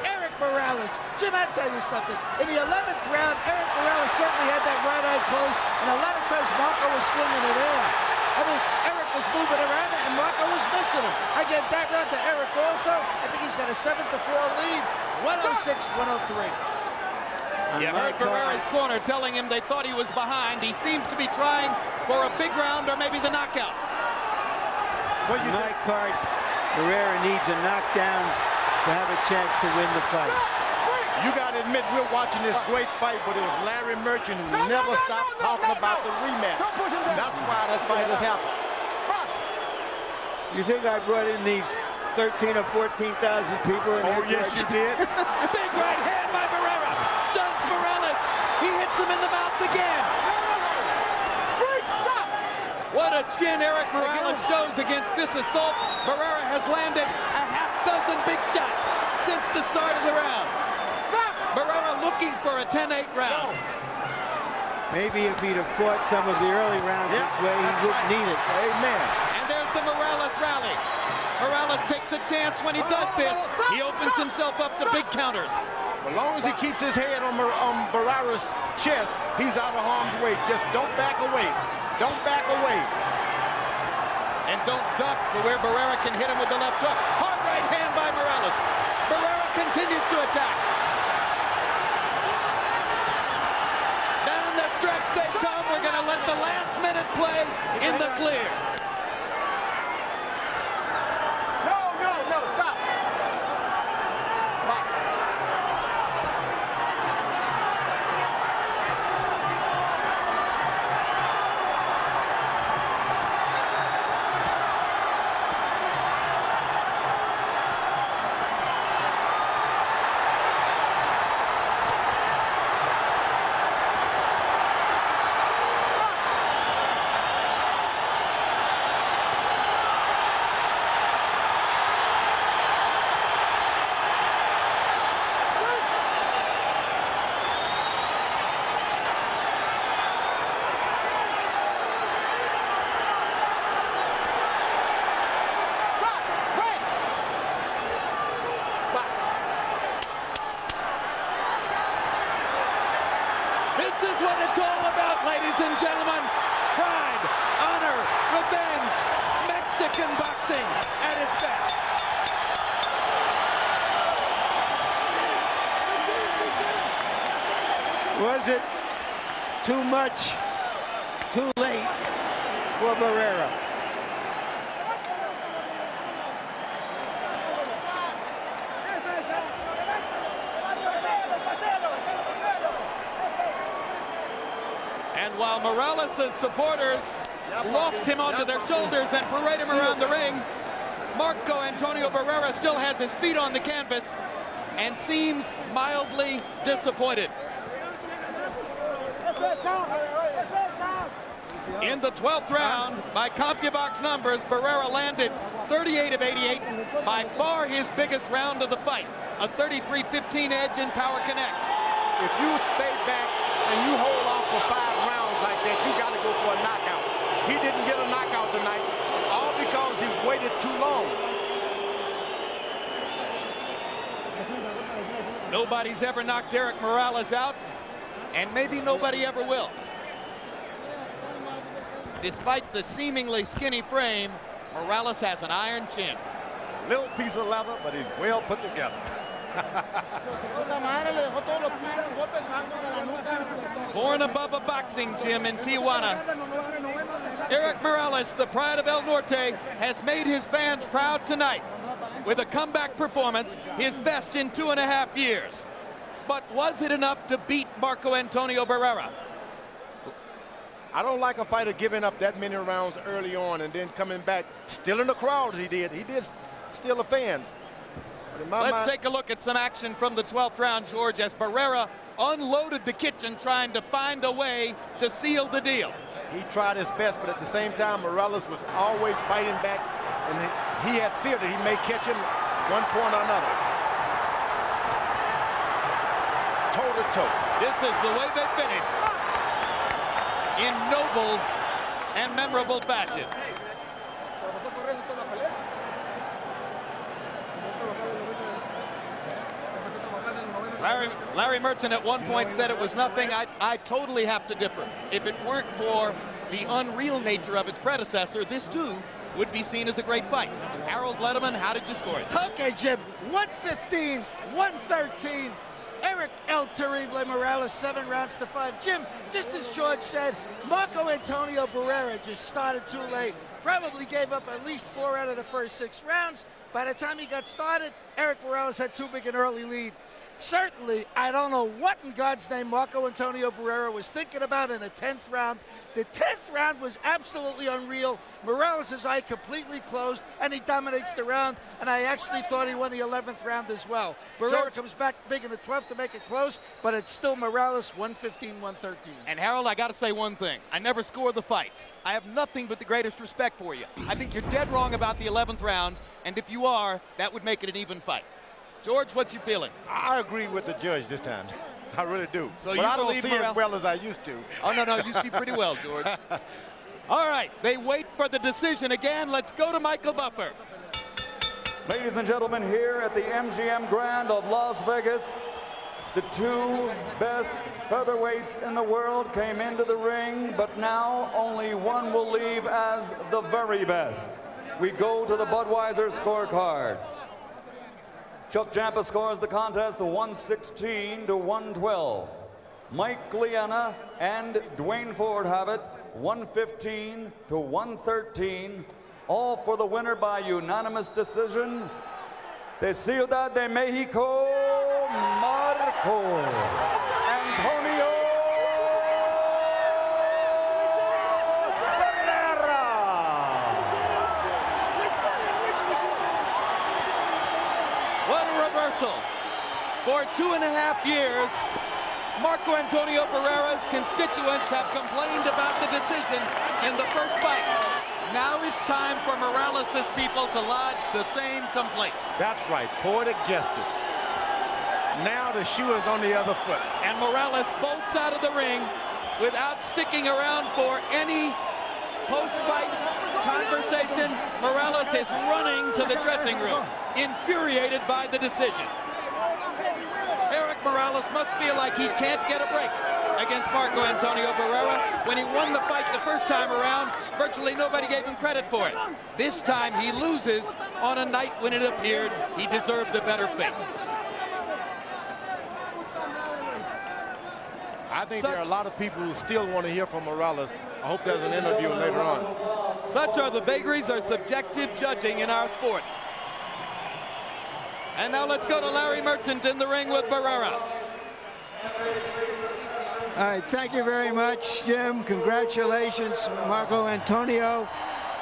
Erik Morales. Jim, I tell you something. In the 11th round, Erik Morales certainly had that right eye closed, and a lot of times Marco was swinging it in. I mean, Erik was moving around it, and Marco was missing him. I give that round to Erik also. I think he's got a 7-4 lead. 106, 103. You heard Barrera's corner telling him they thought he was behind. He seems to be trying for a big round or maybe the knockout. Well, my card, Barrera needs a knockdown to have a chance to win the fight. You got to admit, we're watching this great fight, but it was Larry Merchant who never stopped talking about the rematch. That's why that fight has happened. You think I brought in these 13 or 14,000 people? Oh, yes, you did. Big right hand by Barrera. Stuns Morales. He hits him in the mouth again. What a chin Erik Morales shows against this assault. Barrera has landed a half dozen big shots since the start of the round. Barrera looking for a 10-8 round. Maybe if he'd have fought some of the early rounds this way, he wouldn't need it. Amen. And there's the Morales rally. Morales takes a chance when he does this. He opens himself up to big counters. As long as he keeps his head on Barrera's chest, he's out of harm's way. Just don't back away. Don't back away. And don't duck to where Barrera can hit him with the left hook. Hard right hand by Morales. Barrera continues to attack. Down the stretch they come. We're going to let the last minute play in the clear. No, stop. Box. This is what it's all about, ladies and gentlemen. Pride, honor, revenge. Mexican boxing at its best. Was it too much, too late for Barrera? And while Morales' supporters loft him onto their shoulders and parade him around the ring, Marco Antonio Barrera still has his feet on the canvas and seems mildly disappointed. In the 12th round, by CompuBox numbers, Barrera landed 38 of 88, by far his biggest round of the fight, a 33-15 edge in Power Connects. If you stay back and you hold off for 5 rounds like that, you got to go for a knockout. He didn't get a knockout tonight, all because he waited too long. Nobody's ever knocked Erik Morales out, and maybe nobody ever will. Despite the seemingly skinny frame, Morales has an iron chin. Little piece of leather, but he's well put together. Born above a boxing gym in Tijuana, Erik Morales, the pride of El Norte, has made his fans proud tonight with a comeback performance, his best in 2.5 years. But was it enough to beat Marco Antonio Barrera? I don't like a fighter giving up that many rounds early on and then coming back, still in the crowd as he did. He did steal the fans. Let's take a look at some action from the 12th round, George, as Barrera unloaded the kitchen trying to find a way to seal the deal. He tried his best, but at the same time, Morales was always fighting back, and he had fear that he may catch him one point or another. Toe to toe. This is the way they finished in noble and memorable fashion. Larry Merton at one point said it was nothing. I totally have to differ. If it weren't for the unreal nature of its predecessor, this too would be seen as a great fight. Harold Letterman, how did you score it? Okay, Jim, 115, 113. Erik El Terrible Morales, 7 rounds to 5. Jim, just as George said, Marco Antonio Barrera just started too late. Probably gave up at least 4 out of the first 6 rounds. By the time he got started, Erik Morales had too big an early lead. Certainly, I don't know what in God's name Marco Antonio Barrera was thinking about in the 10th round. The 10th round was absolutely unreal. Morales' eye completely closed, and he dominates the round, and I actually thought he won the 11th round as well. Barrera comes back big in the 12th to make it close, but it's still Morales, 115, 113. And Harold, I got to say one thing. I never score the fights. I have nothing but the greatest respect for you. I think you're dead wrong about the 11th round, and if you are, that would make it an even fight. George, what's you feeling? I agree with the judge this time. I really do. So but I don't see as well as I used to. Oh, no, you see pretty well, George. All right, they wait for the decision again. Let's go to Michael Buffer. Ladies and gentlemen, here at the MGM Grand of Las Vegas, The two best featherweights in the world came into the ring, but now only one will leave as the very best. We go to the Budweiser scorecards. Chuck Champa scores the contest 116 to 112. Mike Liana and Dwayne Ford have it 115 to 113. All for the winner by unanimous decision. De Ciudad de Mexico, Marco Antonio Barrera. What a reversal. For 2.5 years, Marco Antonio Barrera's constituents have complained about the decision in the first fight. Now it's time for Morales' people to lodge the same complaint. That's right, poetic justice. Now the shoe is on the other foot. And Morales bolts out of the ring without sticking around for any post-fight conversation. Morales is running to the dressing room, infuriated by the decision. Erik Morales must feel like he can't get a break against Marco Antonio Barrera. When he won the fight the first time around, virtually nobody gave him credit for it. This time he loses on a night when it appeared he deserved a better fate. I think there are a lot of people who still want to hear from Morales. I hope there's an interview later on. Such are the vagaries of subjective judging in our sport. And now let's go to Larry Merchant in the ring with Barrera. All right, thank you very much, Jim. Congratulations, Marco Antonio.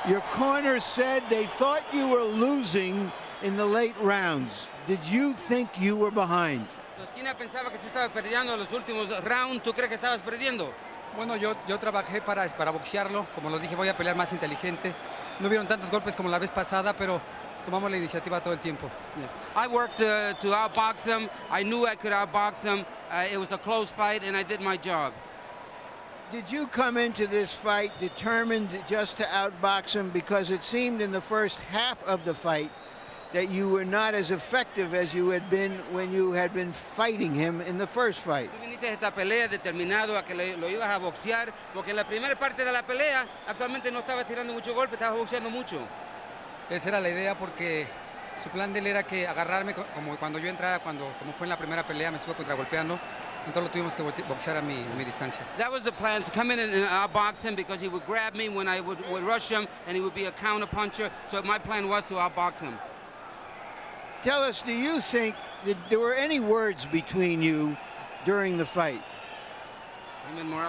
Your corner said they thought you were losing in the late rounds. Did you think you were behind? Tu esquina pensaba que tú estabas perdiendo en los últimos rounds. ¿Tú crees que estabas perdiendo? Bueno, yo trabajé para boxearlo. Como lo dije, voy a pelear más inteligente. No hubieron tantos golpes como la vez pasada, pero tomamos la iniciativa todo el tiempo. Yeah. I worked to outbox him. I knew I could outbox him. It was a close fight, and I did my job. Did you come into this fight determined just to outbox him? Because it seemed in the first half of the fight that you were not as effective as you had been when you had been fighting him in the first fight. Tú viniste a esta pelea determinado a que lo ibas a boxear, porque en la primera parte de la pelea actualmente no estabas tirando mucho golpe, estabas boxeando mucho. Esa era la idea porque su plan de él era que agarrarme como cuando yo entrara, como fue en la primera pelea, me estuvo contragolpeando. Entonces lo tuvimos que boxear a mi distancia. That was the plan, to come in and outbox him because he would grab me when I would rush him and he would be a counter puncher. So my plan was to outbox him. Tell us, do you think that there were any words between you during the fight?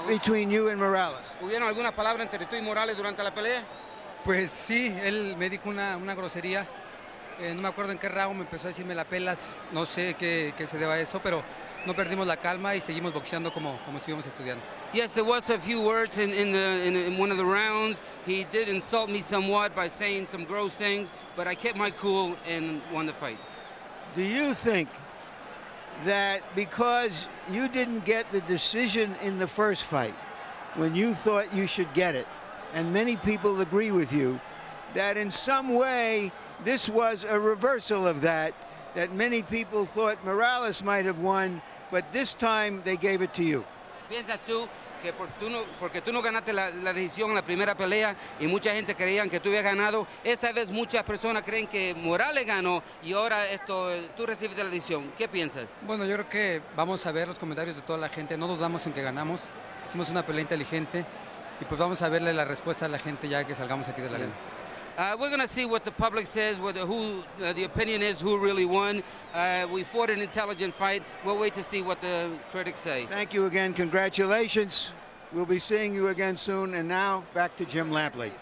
Between you and Morales? ¿Hubieron algunas palabras entre tú y Morales durante la pelea? Pues sí, él me dijo una grosería. No me acuerdo en qué round me empezó a decirme la pelas. No sé qué se deba a eso, pero no perdimos la calma y seguimos boxeando como estuvimos estudiando. Yes, there was a few words in one of the rounds. He did insult me somewhat by saying some gross things, but I kept my cool and won the fight. Do you think that because you didn't get the decision in the first fight, when you thought you should get it, and many people agree with you, that in some way this was a reversal of that many people thought Morales might have won, but this time they gave it to you? ¿Piensas tú que porque tú no ganaste la decisión en la primera pelea y mucha gente creían que tú habías ganado? Esta vez muchas personas creen que Morales ganó y ahora tú recibiste la decisión. ¿Qué piensas? Bueno, yo creo que vamos a ver los comentarios de toda la gente. No dudamos en que ganamos. Hicimos una pelea inteligente y pues vamos a verle la respuesta a la gente ya que salgamos aquí de la arena. We're going to see what the public says, who the opinion is, who really won. We fought an intelligent fight. We'll wait to see what the critics say. Thank you again. Congratulations. We'll be seeing you again soon. And now back to Jim Lampley.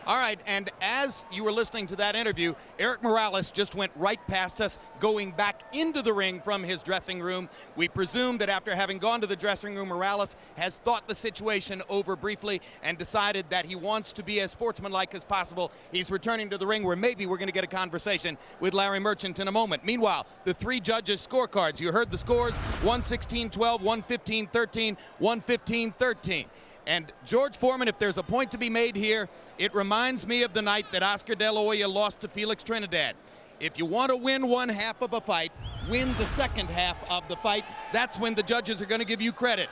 All right, and as you were listening to that interview, Erik Morales just went right past us, going back into the ring from his dressing room. We presume that after having gone to the dressing room, Morales has thought the situation over briefly and decided that he wants to be as sportsmanlike as possible. He's returning to the ring where maybe we're going to get a conversation with Larry Merchant in a moment. Meanwhile, the three judges' scorecards. You heard the scores, 116-12, 115-13, 115-13. And George Foreman, if there's a point to be made here, it reminds me of the night that Oscar De La Hoya lost to Felix Trinidad. If you want to win one half of a fight, win the second half of the fight. That's when the judges are going to give you credit.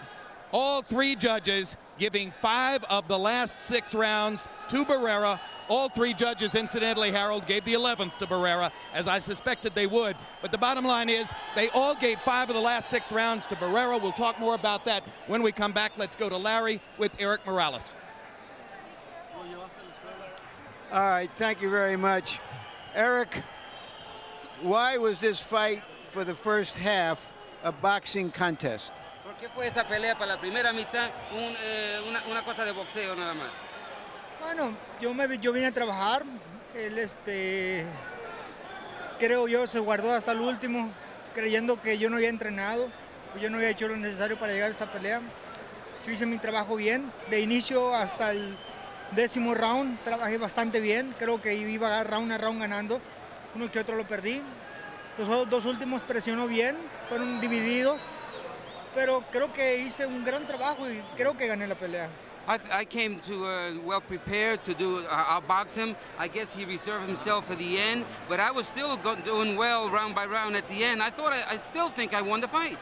All three judges giving 5 of the last 6 rounds to Barrera. All three judges, incidentally, Harold, gave the 11th to Barrera, as I suspected they would. But the bottom line is they all gave 5 of the last 6 rounds to Barrera. We'll talk more about that when we come back. Let's go to Larry with Erik Morales. All right, thank you very much. Erik, why was this fight for the first half a boxing contest? ¿Por qué fue esta pelea para la primera mitad una cosa de boxeo nada más? Bueno, yo vine a trabajar. Él, creo yo, se guardó hasta el último, creyendo que yo no había entrenado, yo no había hecho lo necesario para llegar a esta pelea. Yo hice mi trabajo bien, de inicio hasta el 10º round, trabajé bastante bien, creo que iba round a round ganando, uno que otro lo perdí. Los 2 últimos presionó bien, fueron divididos, pero creo que hice un gran trabajo y creo que gané la pelea. I came to well prepared to outbox him. I guess he reserved himself for the end, but I was still doing well round by round at the end. I still think I won the fight.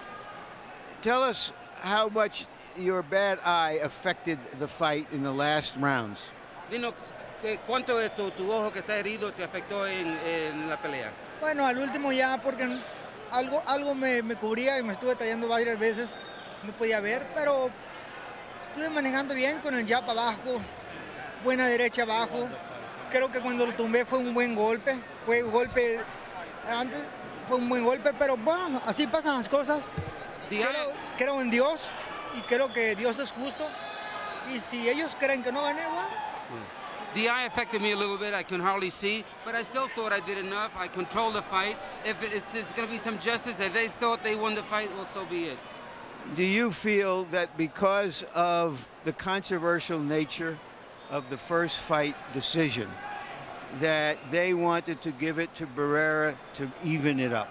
Tell us how much your bad eye affected the fight in the last rounds. Dino, ¿cuánto de tu ojo que está herido te afectó en la pelea? Bueno, al último ya, porque algo me cubría y me estuve tallando varias veces, no podía ver, pero estuve manejando bien con el jab abajo, buena derecha abajo. Creo que cuando lo tumbé fue un buen golpe, antes fue un buen golpe, pero bueno, así pasan las cosas. Creo en Dios y creo que Dios es justo. Y si ellos creen que no gané, bueno. The eye affected me a little bit. I can hardly see, but I still thought I did enough. I controlled the fight. If it's going to be some justice, if they thought they won the fight, well, so be it. Do you feel that because of the controversial nature of the first fight decision, that they wanted to give it to Barrera to even it up?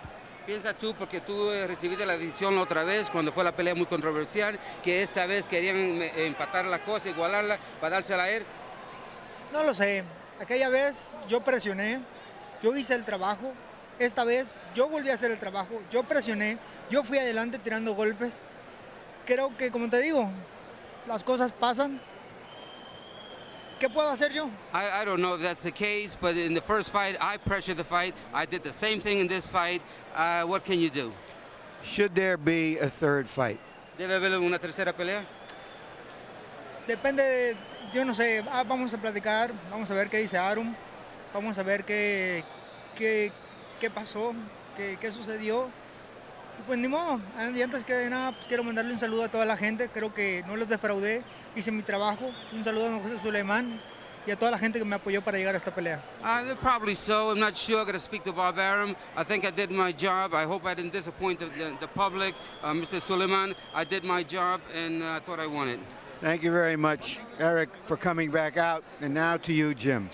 ¿Piensas tú, porque tú recibiste la decisión la otra vez, cuando fue la pelea muy controversial, que esta vez querían empatar la cosa, igualarla, para dársela a él? No lo sé. Aquella vez yo presioné, yo hice el trabajo. Esta vez yo volví a hacer el trabajo, yo presioné, yo fui adelante tirando golpes. Creo que, como te digo, las cosas pasan. ¿Qué puedo hacer yo? I don't know if that's the case, but in the first fight, I pressured the fight. I did the same thing in this fight. What can you do? Should there be a third fight? ¿Debe haber una tercera pelea? Depende de, yo no sé, vamos a platicar, vamos a ver qué dice Arum, vamos a ver qué pasó, qué sucedió. Y pues ni modo, y antes que nada, pues quiero mandarle un saludo a toda la gente, creo que no los defraudé, hice mi trabajo, un saludo a don José Suleimán y a toda la gente que me apoyó para llegar a esta pelea. Probably so. I'm not sure. I'm going to speak to Barrera. I think I did my job. I hope I didn't disappoint the public. Mr. Suleiman, I did my job, and I thought I won it. Thank you very much, Erik, for coming back out. And now to you, Jim.